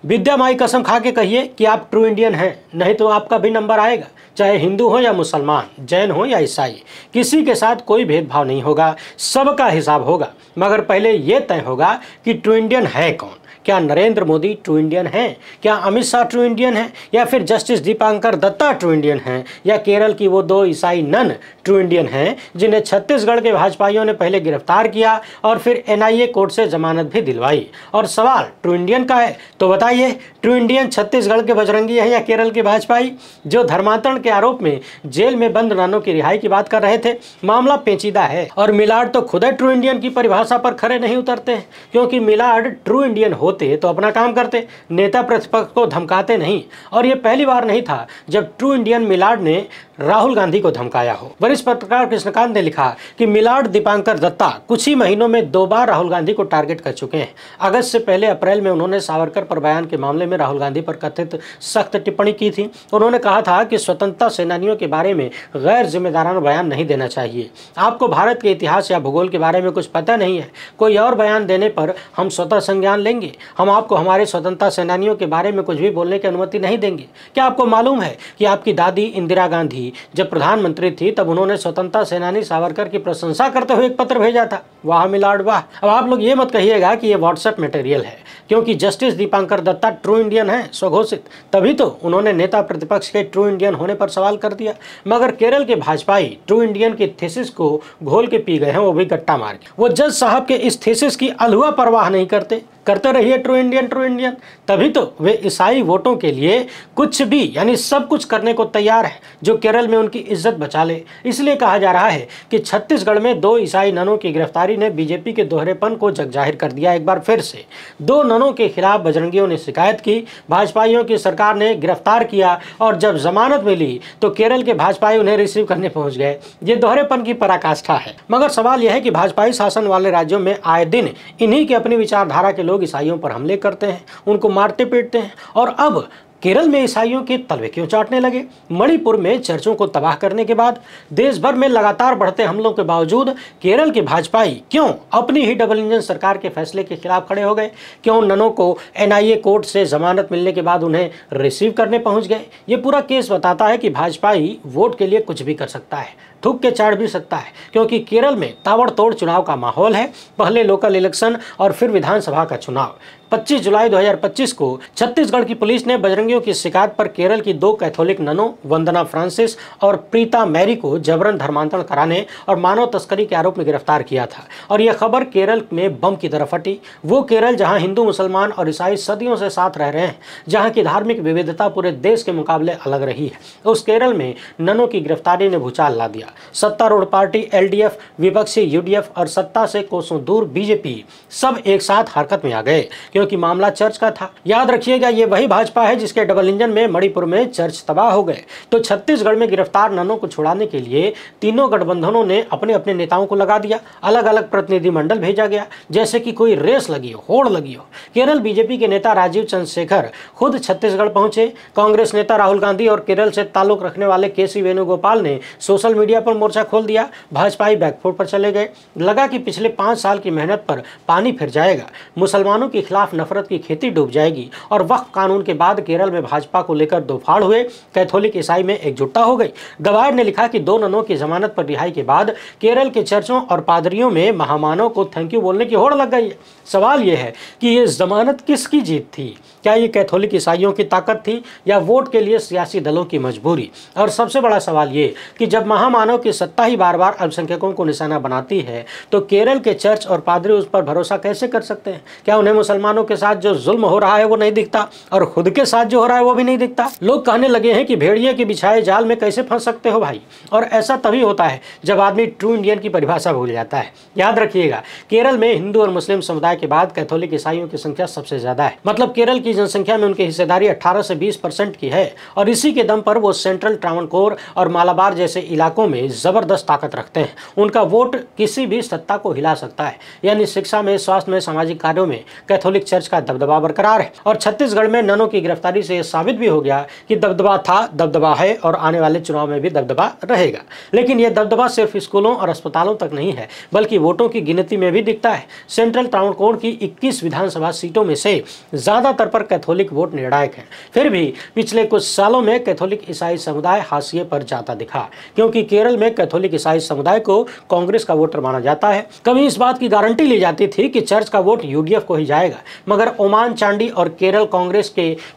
विद्या माई कसम खा के कहिए कि आप ट्रू इंडियन हैं, नहीं तो आपका भी नंबर आएगा। चाहे हिंदू हो या मुसलमान, जैन हो या ईसाई, किसी के साथ कोई भेदभाव नहीं होगा, सबका हिसाब होगा। मगर पहले ये तय होगा कि ट्रू इंडियन है कौन। क्या नरेंद्र मोदी ट्रू इंडियन हैं? क्या अमित शाह ट्रू इंडियन हैं? या फिर justice Dipankar Datta true Indian हैं? या केरल की वो 2 ईसाई नन ट्रू इंडियन हैं जिन्हें छत्तीसगढ़ के भाजपाइयों ने पहले गिरफ्तार किया और फिर एनआईए कोर्ट से जमानत भी दिलवाई? और सवाल ट्रू इंडियन का है तो बताइए, ट्रू इंडियन छत्तीसगढ़ के बजरंगी है या केरल के भाजपाई जो धर्मांतरण के आरोप में जेल में बंद ननों की रिहाई की बात कर रहे थे? मामला पेचीदा है और मिलाड तो खुद ट्रू इंडियन की परिभाषा पर खरे नहीं उतरते हैं, क्योंकि मिलाड ट्रू इंडियन होते तो अपना काम करते, नेता प्रतिपक्ष को धमकाते नहीं। और यह पहली बार नहीं था जब ट्रू इंडियन मिलाड ने राहुल गांधी को धमकाया हो। वरिष्ठ पत्रकार कृष्णकांत ने लिखा कि मिलाड दीपांकर दत्ता कुछ ही महीनों में 2 बार राहुल गांधी को टारगेट कर चुके हैं। अगस्त से पहले अप्रैल में उन्होंने सावरकर पर बयान के मामले में राहुल गांधी पर कथित सख्त टिप्पणी की थी। उन्होंने कहा था कि स्वतंत्रता सेनानियों के बारे में गैर जिम्मेदाराना बयान नहीं देना चाहिए। आपको भारत के इतिहास या भूगोल के बारे में कुछ पता नहीं है, कोई और बयान देने पर हम स्वतः संज्ञान लेंगे। हम आपको हमारे स्वतंत्रता सेनानियों के बारे में कुछ भी बोलने की अनुमति नहीं देंगे। क्या आपको मालूम है कि आपकी दादी इंदिरा गांधी जब प्रधानमंत्री थी तब उन्होंने स्वतंत्रता सेनानी सावरकर की प्रशंसा करते हुए एक पत्र भेजा था? वाह मिलाड वाह। अब आप लोग ये मत कहिएगा कि ये व्हाट्सएप मटेरियल है, क्योंकि justice Dipankar Datta true Indian है स्वघोषित, तभी तो उन्होंने नेता प्रतिपक्ष के ट्रू इंडियन होने पर सवाल कर दिया। मगर केरल के भाजपाई ट्रू इंडियन की थीसिस को घोल के पी गए हैं, वो भी गट्टा मार के। वो जज साहब के इस थीसिस की अलहुआ परवाह नहीं करते रहिए ट्रू इंडियन, तभी तो वे ईसाई वोटों के लिए कुछ भी यानी सब कुछ करने को तैयार है जो केरल में उनकी इज्जत बचा ले। इसलिए कहा जा रहा है कि छत्तीसगढ़ में 2 ईसाई ननों की गिरफ्तारी ने बीजेपी के दोहरेपन को जगजाहिर कर दिया। एक बार फिर से 2 ननों के खिलाफ बजरंगियों ने शिकायत की, भाजपाइयों की सरकार ने गिरफ्तार किया और जब जमानत मिली तो केरल के भाजपाई उन्हें रिसीव करने पहुंच गए। ये दोहरेपन की पराकाष्ठा है। मगर सवाल यह है कि भाजपाई शासन वाले राज्यों में आए दिन इन्हीं के अपनी विचारधारा के लोग ईसाइयों पर हमले करते हैं, उनको मारते पीटते हैं। और अब केरल में ईसाइयों के तलवे क्यों चाटने लगे? मणिपुर में चर्चों को तबाह करने के बाद, देश भर में लगातार बढ़ते हमलों के बावजूद केरल के भाजपाई क्यों अपनी ही डबल इंजन सरकार के फैसले के खिलाफ खड़े हो गए? क्यों ननों को एनआईए कोर्ट से जमानत मिलने के बाद उन्हें रिसीव करने पहुंच गए? ये पूरा केस बताता है कि भाजपाई वोट के लिए कुछ भी कर सकता है, थूक के चाट भी सकता है, क्योंकि केरल में ताबड़तोड़ चुनाव का माहौल है। पहले लोकल इलेक्शन और फिर विधानसभा का चुनाव। 25 जुलाई 2025 को छत्तीसगढ़ की पुलिस ने बजरंगियों की शिकायत पर केरल की 2 कैथोलिक ननों वंदना फ्रांसिस और प्रीता मैरी को जबरन धर्मांतरण कराने और मानव तस्करी के आरोप में गिरफ्तार किया था। और यह खबर केरल में बम की तरह फटी। वो केरल जहां हिंदू, मुसलमान और ईसाई सदियों से साथ रह रहे हैं, जहां की धार्मिक विविधता पूरे देश के मुकाबले अलग रही है, उस केरल में ननों की गिरफ्तारी ने भूचाल ला दिया। सत्तारूढ़ पार्टी एलडीएफ, विपक्षी यूडीएफ और सत्ता से कोसों दूर बीजेपी सब एक साथ हरकत में आ गए, क्योंकि मामला चर्च का था। याद रखिएगा, ये वही भाजपा है जिसके डबल इंजन में मणिपुर में चर्च तबाह हो गए। तो छत्तीसगढ़ में गिरफ्तार ननों को छुड़ाने के लिए तीनों गठबंधनों ने अपने अपने नेताओं को लगा दिया। अलग अलग प्रतिनिधिमंडल भेजा गया, जैसे कि कोई रेस लगी हो, होड़ लगी हो। केरल बीजेपी के नेता राजीव चंद्रशेखर खुद छत्तीसगढ़ पहुंचे। कांग्रेस नेता राहुल गांधी और केरल से ताल्लुक रखने वाले केसी वेणुगोपाल ने सोशल मीडिया पर मोर्चा खोल दिया। भाजपाई बैकफुट पर चले गए। लगा कि पिछले 5 साल की मेहनत पर पानी फिर जाएगा, मुसलमानों के खिलाफ नफरत की खेती डूब जाएगी। और वक्फ कानून के बाद केरल में भाजपा को लेकर 2 फाड़ हुए। कैथोलिक ईसाई में एकजुटता हो गई। गवार ने लिखा कि 2 ननों की जमानत पर रिहाई के बाद केरल के चर्चों और पादरियों में महामानव को थैंक यू बोलने की होड़ लग गई है। सवाल यह है कि ये जमानत किसकी जीत थी? क्या ये कैथोलिक ईसाइयों की ताकत थी या वोट के लिए सियासी दलों की मजबूरी? और सबसे बड़ा सवाल ये कि जब महामानव की सत्ता ही बार बार अल्पसंख्यकों को निशाना बनाती है, तो केरल के चर्च और पादरी उस पर भरोसा कैसे कर सकते हैं? क्या उन्हें मुसलमानों के साथ जो जुल्म हो रहा है वो नहीं दिखता, और खुद के साथ जो हो रहा है वो भी नहीं दिखता? लोग कहने लगे हैं कि भेड़िए के बिछाए जाल में कैसे फंस सकते हो भाई। और ऐसा तभी होता है जब आदमी ट्रू इंडियन की परिभाषा भूल जाता है। याद रखिएगा, केरल में हिंदू और मुस्लिम समुदाय के बाद कैथोलिक ईसाइयों की संख्या सबसे ज्यादा है। मतलब केरल की जनसंख्या में उनकी हिस्सेदारी 18 से 20% की है। और इसी के दम पर वो सेंट्रल ट्रावनकोर और मालाबार जैसे इलाकों में जबरदस्त ताकत रखते हैं। उनका वोट किसी भी सत्ता को हिला सकता है। यानी शिक्षा में, स्वास्थ्य में, सामाजिक कार्यों में कैथोलिक चर्च का दबदबा बरकरार है। और छत्तीसगढ़ में ननों की गिरफ्तारी से यह साबित भी हो गया कि दबदबा था, दबदबा है और आने वाले चुनाव में भी दबदबा रहेगा। लेकिन यह दबदबा सिर्फ स्कूलों और अस्पतालों तक नहीं है, बल्कि वोटों की गिनती में भी दिखता है। सेंट्रल ट्रावनकोर की 21 विधानसभा सीटों में से ज्यादातर पर पर कैथोलिक वोट निर्णायक है। फिर भी पिछले कुछ सालों में कैथोलिक ईसाई समुदाय हाशिए पर जाता दिखा, क्योंकि केरल में कैथोलिक ईसाई समुदाय को कांग्रेस का वोटर माना जाता है। कभी इस बात की गारंटी ली जाती थी कि चर्च का वोट यूडीएफ को ही जाएगा, मगर ओमान चांडी और केरल कांग्रेस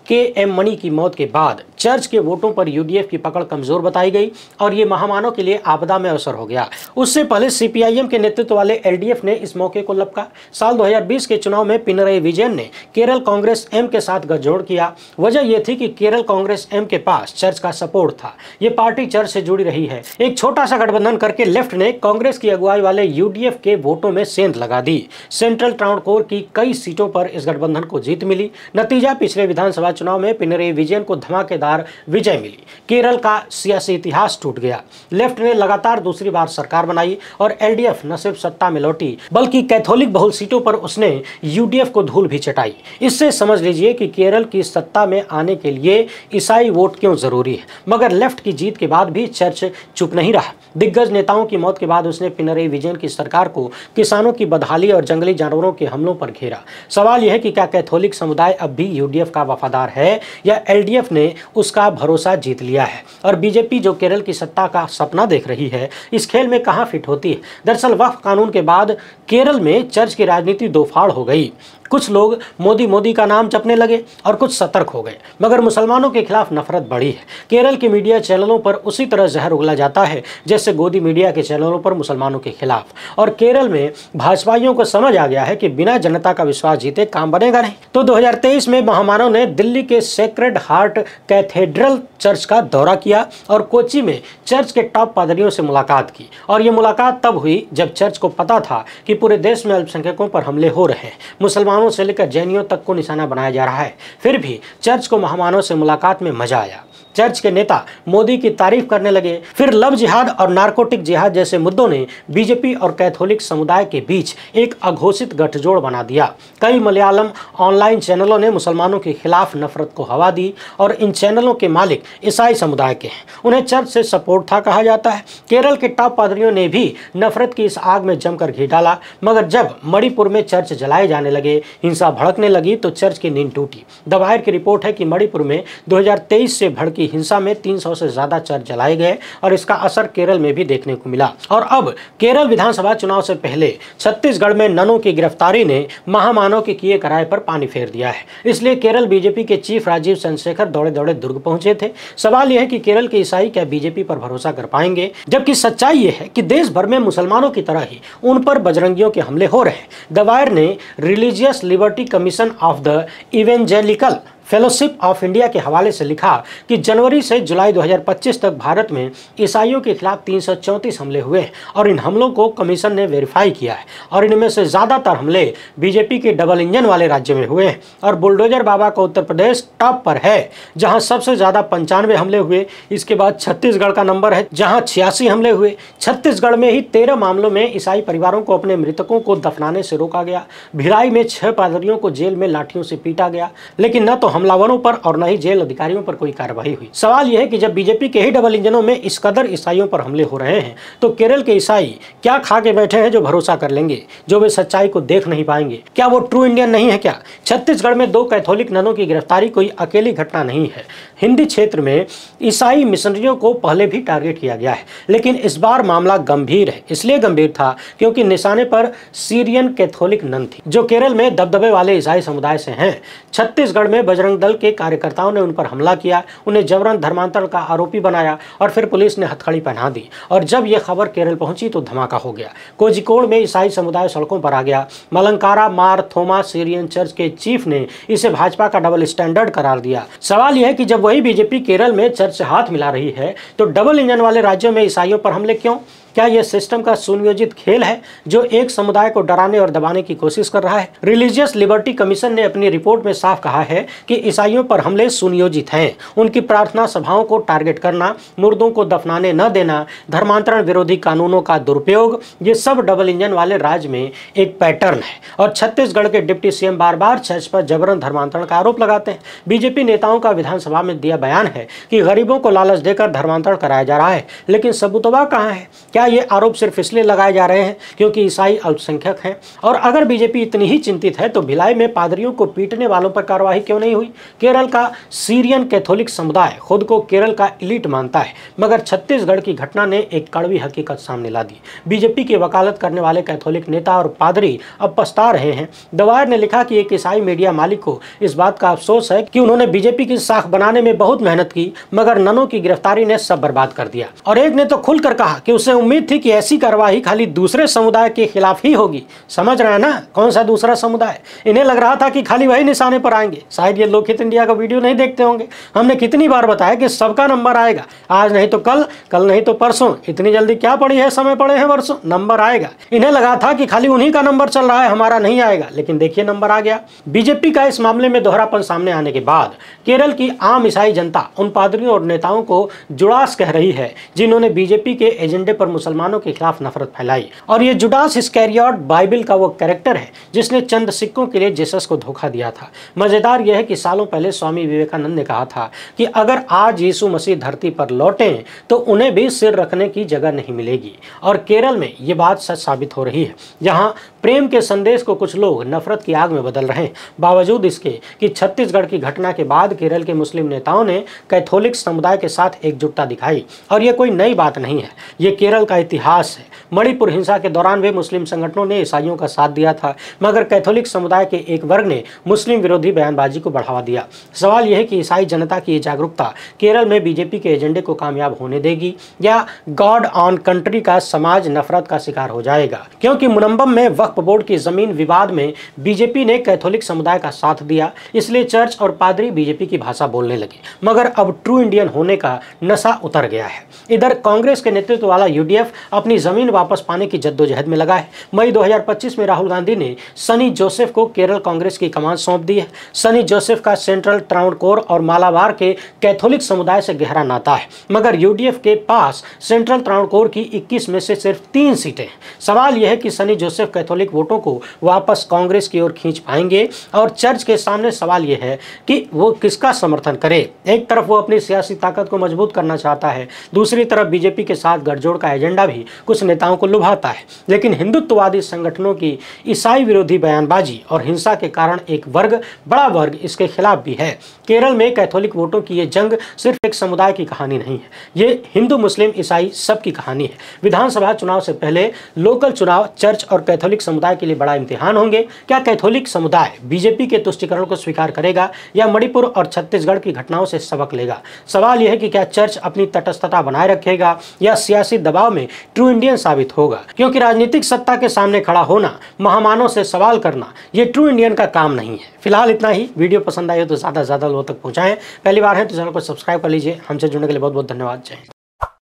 के एम मणि की मौत के बाद चर्च के वोटों पर यूडीएफ की पकड़ कमजोर बताई गई और ये महामानव के लिए आपदा में अवसर हो गया। उससे पहले सीपीआईएम के नेतृत्व वाले एलडीएफ ने इस मौके को लपका। साल 2020 के चुनाव में पिनरई विजयन ने केरल कांग्रेस एम के साथ गठजोड़ किया। वजह यह थी कि केरल कांग्रेस एम के पास चर्च का सपोर्ट था। ये पार्टी चर्च से जुड़ी रही है। एक छोटा सा गठबंधन करके लेफ्ट ने कांग्रेस की अगुवाई वाले यूडीएफ के वोटों में सेंध लगा दी। सेंट्रल ट्रावणकोर की कई सीटों पर इस गठबंधन को जीत मिली। नतीजा, पिछले विधानसभा चुनाव में पिनरई विजयन को धमाकेदार विजय मिली। केरल का सियासी इतिहास टूट गया। लेफ्ट ने लगातार दूसरी बार सरकार बनाई और एलडीएफ न सिर्फ सत्ता में लौटी, बल्कि कैथोलिक बहुल सीटों पर उसने यूडीएफ को धूल भी चटाई। इससे समझ लीजिए कि केरल की सत्ता में आने के लिए ईसाई वोट क्यों जरूरी है। मगर लेफ्ट की जीत के बाद भी चर्च चुप नहीं रहा। दिग्गज नेताओं की मौत के बाद उसने पिनरई विजयन की सरकार को किसानों की बदहाली और जंगली जानवरों के हमलों पर घेरा। सवाल यह है कि क्या कैथोलिक समुदाय अब भी यूडीएफ का वफादार है या एलडीएफ ने उसका भरोसा जीत लिया है। और बीजेपी जो केरल की सत्ता का सपना देख रही है, इस खेल में कहां फिट होती है। दरअसल वक्फ कानून के बाद केरल में चर्च की राजनीति दो फाड़ हो गई। कुछ लोग मोदी का नाम जपने लगे और कुछ सतर्क हो गए, मगर मुसलमानों के खिलाफ नफरत बढ़ी है। केरल के मीडिया चैनलों पर उसी तरह जहर उगला जाता है जैसे गोदी मीडिया के चैनलों पर मुसलमानों के खिलाफ। और केरल में भाजपाइयों को समझ आ गया है कि बिना जनता का विश्वास जीते काम बनेगा नहीं। तो 2023 में महामानव ने दिल्ली के सेक्रेड हार्ट कैथेड्रल चर्च का दौरा किया और कोच्चि में चर्च के टॉप पादरियों से मुलाकात की। और ये मुलाकात तब हुई जब चर्च को पता था कि पूरे देश में अल्पसंख्यकों पर हमले हो रहे हैं। मुसलमानों से लेकर जैनियों तक को निशाना बनाया जा रहा है। फिर भी चर्च को महामानव से मुलाकात में मजा आया। चर्च के नेता मोदी की तारीफ करने लगे। फिर लव जिहाद और नारकोटिक जिहाद जैसे मुद्दों ने बीजेपी और कैथोलिक समुदाय के बीच एक अघोषित गठजोड़ बना दिया। कई मलयालम ऑनलाइन चैनलों ने मुसलमानों के खिलाफ नफरत को हवा दी और इन चैनलों के मालिक ईसाई समुदाय के हैं। उन्हें चर्च से सपोर्ट था कहा जाता है। केरल के टॉप पादरियों ने भी नफरत की इस आग में जमकर घी डाला। मगर जब मणिपुर में चर्च जलाए जाने लगे, हिंसा भड़कने लगी, तो चर्च की नींद टूटी। द वायर की रिपोर्ट है कि मणिपुर में 2023 से भड़की हिंसा में 300 से ज्यादा चर्च जलाए गए और इसका असर केरल में भी देखने को मिला। और अब केरल विधानसभा चुनाव से पहले छत्तीसगढ़ में ननों की गिरफ्तारी ने महामानव के किए कराए पर पानी फेर दिया है। इसलिए केरल बीजेपी के चीफ राजीव चंद्रशेखर दौड़े दौड़े दुर्ग पहुंचे थे। सवाल यह है कि केरल के ईसाई क्या बीजेपी पर भरोसा कर पाएंगे, जबकि सच्चाई यह है कि देश भर में मुसलमानों की तरह ही उन पर बजरंगियों के हमले हो रहे हैं। द वायर ने religious liberty commission of the evangelical fellowship of India के हवाले से लिखा कि जनवरी से जुलाई 2025 तक भारत में ईसाइयों के खिलाफ 334 हमले हुए हैं और इन हमलों को कमीशन ने वेरीफाई किया है। और इनमें से ज़्यादातर हमले बीजेपी के डबल इंजन वाले राज्य में हुए हैं। और बुलडोजर बाबा का उत्तर प्रदेश टॉप पर है, जहां सबसे ज़्यादा 95 हमले हुए। इसके बाद छत्तीसगढ़ का नंबर है, जहां 86 हमले हुए। छत्तीसगढ़ में ही 13 मामलों में ईसाई परिवारों को अपने मृतकों को दफनाने से रोका गया। भिलाई में 6 पादरियों को जेल में लाठियों से पीटा गया, लेकिन न तो हमलावरों पर और न ही जेल अधिकारियों पर कोई कार्रवाई हुई। सवाल यह है कि जब बीजेपी के ही डबल इंजनों में इस कदर ईसाइयों पर हमले हो रहे हैं, तो केरल के ईसाई क्या खा के बैठे हैं जो भरोसा कर लेंगे, जो वे सच्चाई को देख नहीं पाएंगे? क्या वो ट्रू इंडियन नहीं है क्या? छत्तीसगढ़ में 2 कैथोलिक ननों की गिरफ्तारी कोई अकेली घटना नहीं है। हिंदी क्षेत्र में ईसाई मिशनरियों को पहले भी टारगेट किया गया है, लेकिन इस बार मामला गंभीर है। इसलिए गंभीर था क्योंकि निशाने पर सीरियन कैथोलिक नन थी, जो केरल में दबदबे वाले ईसाई समुदाय से हैं। छत्तीसगढ़ में बजरंग दल के कार्यकर्ताओं ने उन पर हमला किया, उन्हें जबरन धर्मांतरण का आरोपी बनाया और फिर पुलिस ने हथकड़ी पहना दी। और जब यह खबर केरल पहुंची तो धमाका हो गया। कोझिकोड में ईसाई समुदाय सड़कों पर आ गया। मलंकारा मार थोमा सीरियन चर्च के चीफ ने इसे भाजपा का डबल स्टैंडर्ड करार दिया। सवाल यह है कि जब वही बीजेपी केरल में चर्च से हाथ मिला रही है, तो डबल इंजन वाले राज्यों में ईसाइयों पर हमले क्यों? क्या यह सिस्टम का सुनियोजित खेल है जो एक समुदाय को डराने और दबाने की कोशिश कर रहा है? रिलीजियस लिबर्टी कमीशन ने अपनी रिपोर्ट में साफ कहा है कि ईसाइयों पर हमले सुनियोजित हैं। उनकी प्रार्थना सभाओं को टारगेट करना, मुर्दों को दफनाने न देना, धर्मांतरण विरोधी कानूनों का दुरुपयोग, ये सब डबल इंजन वाले राज्य में एक पैटर्न है। और छत्तीसगढ़ के डिप्टी सीएम बार बार चर्च पर जबरन धर्मांतरण का आरोप लगाते हैं। बीजेपी नेताओं का विधानसभा में दिया बयान है कि गरीबों को लालच देकर धर्मांतरण कराया जा रहा है, लेकिन सबूतवा कहाँ है? क्या क्या ये आरोप सिर्फ इसलिए लगाए जा रहे हैं क्योंकि ईसाई अल्पसंख्यक हैं? और अगर बीजेपी इतनी ही चिंतित है तो भिलाई में पादरियों को पीटने वालों पर कार्रवाई क्यों नहीं हुई? केरल का सीरियन कैथोलिक समुदाय खुद को केरल का एलीट मानता है, मगर छत्तीसगढ़ की घटना ने एक कड़वी हकीकत सामने ला दी। बीजेपी की वकालत करने वाले कैथोलिक नेता और पादरी अब पछता रहे हैं। द वायर ने लिखा कि एक ईसाई मीडिया मालिक को इस बात का अफसोस है कि उन्होंने बीजेपी की साख बनाने में बहुत मेहनत की, मगर ननों की गिरफ्तारी ने सब बर्बाद कर दिया। और एक ने तो खुलकर कहा कि उसे उम्मीद थी कि ऐसी कार्रवाई खाली दूसरे समुदाय के खिलाफ ही होगी। समझ रहे हैं ना, कौन सा दूसरा समुदाय? इन्हें लग रहा था कि खाली वही निशाने पर आएंगे। शायद ये लोकहित इंडिया का वीडियो नहीं देखते होंगे। हमने कितनी बार बताया कि सबका नंबर आएगा, आज नहीं तो कल, कल नहीं तो परसों। इतनी जल्दी क्या पड़ी है, समय पड़े हैं वर्षों, नंबर आएगा। इन्हें लगा था कि खाली उन्हीं का नंबर चल रहा है, हमारा नहीं आएगा, लेकिन देखिए नंबर आ गया। बीजेपी का इस मामले में दोहरापन सामने आने के बाद केरल की आम ईसाई जनता उन पादरियों और नेताओं को जुडास कह रही है जिन्होंने बीजेपी के एजेंडे पर मुसलमानों के खिलाफ नफरत फैलाई। और ये जुडास इस्करियोट बाइबल का वो कैरेक्टर है जिसने चंद सिक्कों के लिए जीसस को धोखा दिया था। मजेदार यह है कि सालों पहले स्वामी विवेकानंद ने कहा था कि अगर आज यीशु मसीह धरती पर लौटें तो उन्हें भी सिर रखने की जगह नहीं मिलेगी। और केरल में ये बात सच साबित हो रही है, जहां प्रेम के संदेश को कुछ लोग नफरत की आग में बदल रहे हैं। बावजूद इसके कि छत्तीसगढ़ की घटना के बाद केरल के मुस्लिम नेताओं ने कैथोलिक समुदाय के साथ एकजुटता दिखाई। और ये कोई नई बात नहीं है, ये केरल का इतिहास है। मणिपुर हिंसा के दौरान भी मुस्लिम संगठनों ने ईसाइयों का साथ दिया था, मगर कैथोलिक समुदाय के एक वर्ग ने मुस्लिम विरोधी बयानबाजी को बढ़ावा दिया। सवाल यह है कि ईसाई जनता की ये जागरूकता केरल में बीजेपी के एजेंडे को कामयाब होने देगी या गॉड ऑन कंट्री का समाज नफरत का शिकार हो जाएगा। क्योंकि मुनम्बम में वक्फ बोर्ड की जमीन विवाद में बीजेपी ने कैथोलिक समुदाय का साथ दिया, इसलिए चर्च और पादरी बीजेपी की भाषा बोलने लगे। मगर अब ट्रू इंडियन होने का नशा उतर गया है। इधर कांग्रेस के नेतृत्व वाला यूडीएफ अपनी जमीन वापस पाने की जद्दोजहद में लगा है। मई 2025 में राहुल गांधी ने सनी जोसेफ को केरल कांग्रेस की कमान सौंप दी है। सनी जोसेफ का सेंट्रल त्रावणकोर और मालाबार के कैथोलिक समुदाय से गहरा नाता है, मगर यूडीएफ के पास सेंट्रल त्रावणकोर की 21 में से सिर्फ 3 सीटें हैं। सवाल यह है कि सनी जोसेफ कैथोलिक वोटों को वापस कांग्रेस की ओर खींच पाएंगे। और चर्च के सामने सवाल यह है कि वो किसका समर्थन करे। एक तरफ वो अपनी सियासी ताकत को मजबूत करना चाहता है, दूसरी तरफ बीजेपी के साथ गठजोड़ का एजेंडा भी कुछ नेताओं को लुभाता है। लेकिन हिंदुत्ववादी संगठनों की ईसाई विरोधी बयानबाजी और हिंसा के कारण एक बड़ा वर्ग इसके खिलाफ भी है। केरल में कैथोलिक वोटों की ये जंग सिर्फ एक समुदाय की कहानी नहीं है, ये हिंदू मुस्लिम ईसाई सबकी कहानी है। विधानसभा चुनाव से पहले लोकल चुनाव चर्च और कैथोलिक समुदाय के लिए बड़ा इम्तिहान होंगे। क्या कैथोलिक समुदाय बीजेपी के तुष्टीकरण को स्वीकार करेगा या मणिपुर और छत्तीसगढ़ की घटनाओं से सबक लेगा? सवाल यह है कि क्या चर्च अपनी तटस्थता बनाए रखेगा या सियासी दबाव में ट्रू इंडियन साबित होगा? क्योंकि राजनीतिक सत्ता के सामने खड़ा होना, महामानव से सवाल करना, ये ट्रू इंडियन का काम नहीं है। फिलहाल इतना ही। वीडियो पसंद आई हो तो ज़्यादा से ज़्यादा लोगों तक पहुँचाएं। पहली बार है तो चैनल को सब्सक्राइब कर लीजिए। हमसे जुड़ने के लिए बहुत बहुत धन्यवाद। जय हिंद।